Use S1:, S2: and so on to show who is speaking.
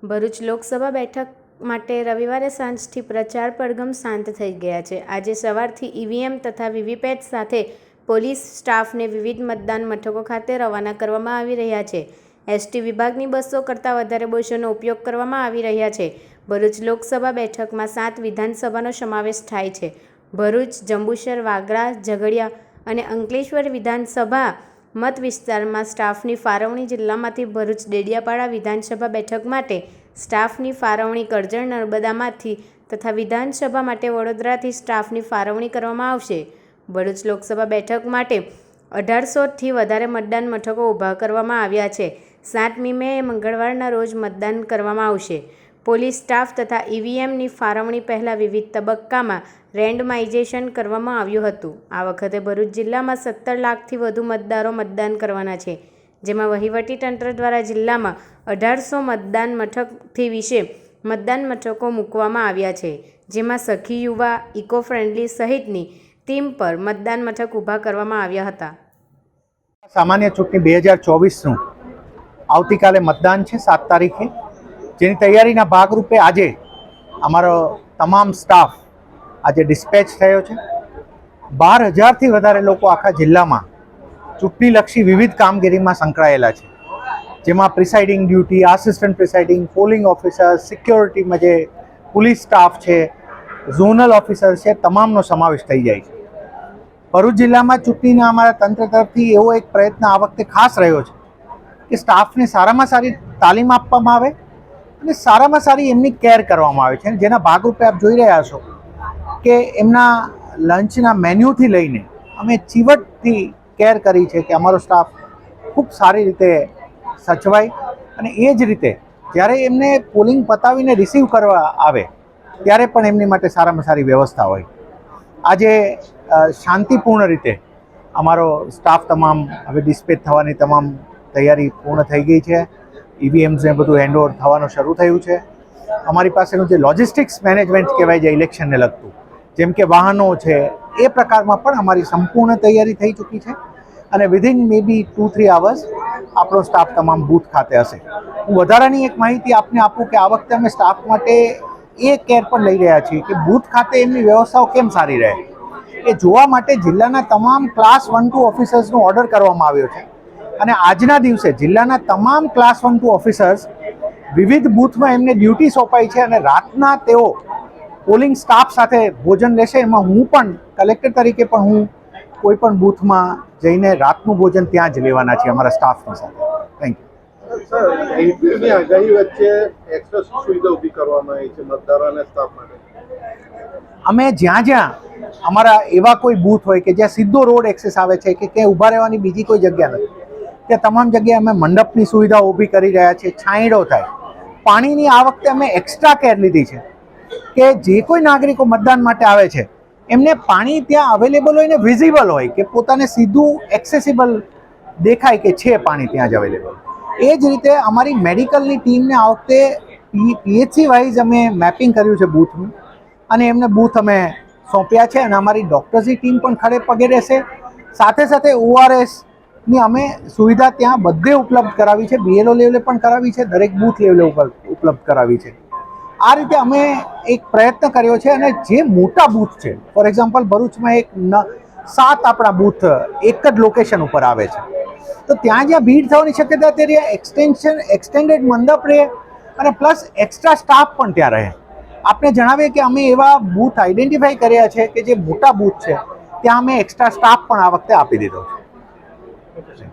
S1: ભરૂચ લોકસભા બેઠક માટે રવિવારે સાંજથી પ્રચાર પડઘમ શાંત થઈ ગયા છે। આજે સવારથી ઈવીએમ તથા વીવીપેટ સાથે પોલીસ સ્ટાફને વિવિધ મતદાન મથકો ખાતે રવાના કરવામાં આવી રહ્યા છે। એસટી વિભાગની બસો કરતાં વધારે બસોનો ઉપયોગ કરવામાં આવી રહ્યા છે। ભરૂચ લોકસભા બેઠકમાં 7 વિધાનસભાનો સમાવેશ થાય છે। ભરૂચ, જંબુસર, વાગરા, ઝઘડિયા અને અંકલેશ્વર વિધાનસભા મત વિસ્તારમાં સ્ટાફની ફાળવણી જિલ્લામાંથી ભરૂચ ડેડિયાપાડા વિધાનસભા બેઠક માટે સ્ટાફની ફાળવણી કરજણ નર્મદામાંથી તથા વિધાનસભા માટે વડોદરાથી સ્ટાફની ફાળવણી કરવામાં આવશે। ભરૂચ લોકસભા બેઠક માટે 1800થી વધારે મતદાન મથકો ઊભા કરવામાં આવ્યા છે। 7મી મે મંગળવારના રોજ મતદાન કરવામાં આવશે। પોલીસ સ્ટાફ તથા ઈવીએમની ફાળવણી પહેલાં વિવિધ તબક્કામાં રેન્ડમાઇઝેશન કરવામાં આવ્યું હતું। આ વખતે ભરૂચ જિલ્લામાં 17 લાખથી વધુ મતદારો મતદાન કરવાના છે, જેમાં વહીવટીતંત્ર દ્વારા જિલ્લામાં 1800 મતદાન મથકથી વિશે મતદાન મથકો મૂકવામાં આવ્યા છે, જેમાં સખી યુવા, ઇકો ફ્રેન્ડલી સહિતની ટીમ પર મતદાન મથક ઊભા કરવામાં આવ્યા હતા।
S2: સામાન્ય ચૂંટણી 2024નું આવતીકાલે મતદાન છે 7 તારીખે, જેની તૈયારીના ભાગરૂપે આજે અમારો તમામ સ્ટાફ આજે ડિસ્પેચ થયો છે। 12,000થી વધારે લોકો આખા જિલ્લામાં ચૂંટણીલક્ષી વિવિધ કામગીરીમાં સંકળાયેલા છે, જેમાં presiding duty, assistant presiding, polling officer, સિક્યોરિટીમાં જે પોલીસ સ્ટાફ છે, ઝોનલ ઓફિસર છે, તમામનો સમાવેશ થઈ જાય છે। ભરૂચ જિલ્લામાં ચૂંટણીના અમારા તંત્ર તરફથી એવો એક પ્રયત્ન આ વખતે ખાસ રહ્યો છે કે સ્ટાફને સારામાં સારી તાલીમ આપવામાં આવે અને સારામાં સારી એમની કેર કરવામાં આવે છે। જેના ભાગરૂપે આપ જોઈ રહ્યા છો કે એમના લંચના મેન્યુથી લઈને અમે ચીવટથી કેર કરી છે કે અમારો સ્ટાફ ખૂબ સારી રીતે સચવાય અને એ જ રીતે જ્યારે એમને પોલિંગ પતાવીને રિસીવ કરવા આવે ત્યારે પણ એમની માટે સારામાં સારી વ્યવસ્થા હોય। આજે શાંતિપૂર્ણ રીતે અમારો સ્ટાફ તમામ હવે ડિસ્પેચ થવાની તમામ તૈયારી પૂર્ણ થઈ ગઈ છે। ઈવીએમ્સને બધું હેન્ડઓવર થવાનું શરૂ થયું છે। અમારી પાસેનું જે લોજિસ્ટિક્સ મેનેજમેન્ટ કહેવાય છે ઇલેક્શનને લગતું, જેમ કે વાહનો છે, એ પ્રકારમાં પણ અમારી સંપૂર્ણ તૈયારી થઈ ચૂકી છે અને વિધિન મે બી 2-3 અવર્સ આપણો સ્ટાફ તમામ બૂથ ખાતે હશે। હું વધારાની એક માહિતી આપને આપું કે આ વખતે અમે સ્ટાફ માટે એ કેર પણ લઈ રહ્યા છીએ કે બૂથ ખાતે એમની વ્યવસ્થાઓ કેમ સારી રહે એ જોવા માટે જિલ્લાના તમામ ક્લાસ 1-2 ઓફિસર્સનો ઓર્ડર કરવામાં આવ્યો છે અને આજના દિવસે જિલ્લાના તમામ ક્લાસ 1-2 ઓફિસર્સ વિવિધ બૂથમાં એમને ડ્યુટી સોંપાઈ છે અને રાતના તેઓ પોલિંગ સ્ટાફ સાથે ભોજન લેશે। એમાં હું પણ કલેક્ટર તરીકે પણ હું કોઈ પણ બૂથમાં જઈને રાતનું ભોજન ત્યાં જ લેવાના છીએ અમારા સ્ટાફની સાથે। Thank you
S3: sir. એપીની આગાહી વચ્ચે એક્સ્ટ્રા સુવિધા ઊભી કરવામાં આવી છે મતદારો અને સ્ટાફ માટે।
S2: અમે જ્યાં જ્યાં અમારા એવા કોઈ બૂથ હોય કે જ્યાં સીધો રોડ એક્સેસ આવે છે કે ક્યાંય ઊભા રહેવાની બીજી કોઈ જગ્યા નથી, ત્યાં તમામ જગ્યાએ અમે મંડપની સુવિધા ઊભી કરી રહ્યા છીએ। છાંયડો થાય, પાણીની આ વખતે અમે એક્સ્ટ્રા કેર લીધી છે કે જે કોઈ નાગરિકો મતદાન માટે આવે છે એમને પાણી ત્યાં અવેલેબલ હોય ને વિઝિબલ હોય કે પોતાને સીધું એક્સેસિબલ દેખાય કે છે પાણી ત્યાં જ અવેલેબલ। એ જ રીતે અમારી મેડિકલની ટીમને આ વખતે પીએચસી વાઇઝ અમે મેપિંગ કર્યું છે બૂથનું અને એમને બૂથ અમે સોંપ્યા છે અને અમારી ડૉક્ટર્સની ટીમ પણ ખડે પગે રહેશે। સાથે સાથે ORSની અમે સુવિધા ત્યાં બધે ઉપલબ્ધ કરાવી છે, BLO લેવલે પણ કરાવી છે, દરેક બૂથ લેવલે ઉપલબ્ધ કરાવી છે। આ રીતે અમે એક પ્રયત્ન કર્યો છે અને જે મોટા બૂથ છે, ફોર એક્ઝામ્પલ ભરૂચમાં 7 આપણા બૂથ એક જ લોકેશન ઉપર આવે છે, તો ત્યાં જ્યાં ભીડ થવાની શક્યતા તે એક્સટેન્ડેડ મંડપ રહે અને પ્લસ એક્સ્ટ્રા સ્ટાફ પણ ત્યાં રહે। આપણે જણાવીએ કે અમે એવા બૂથ આઈડેન્ટિફાઈ કર્યા છે કે જે મોટા બૂથ છે ત્યાં અમે એક્સ્ટ્રા સ્ટાફ પણ આ વખતે આપી દીધો છે।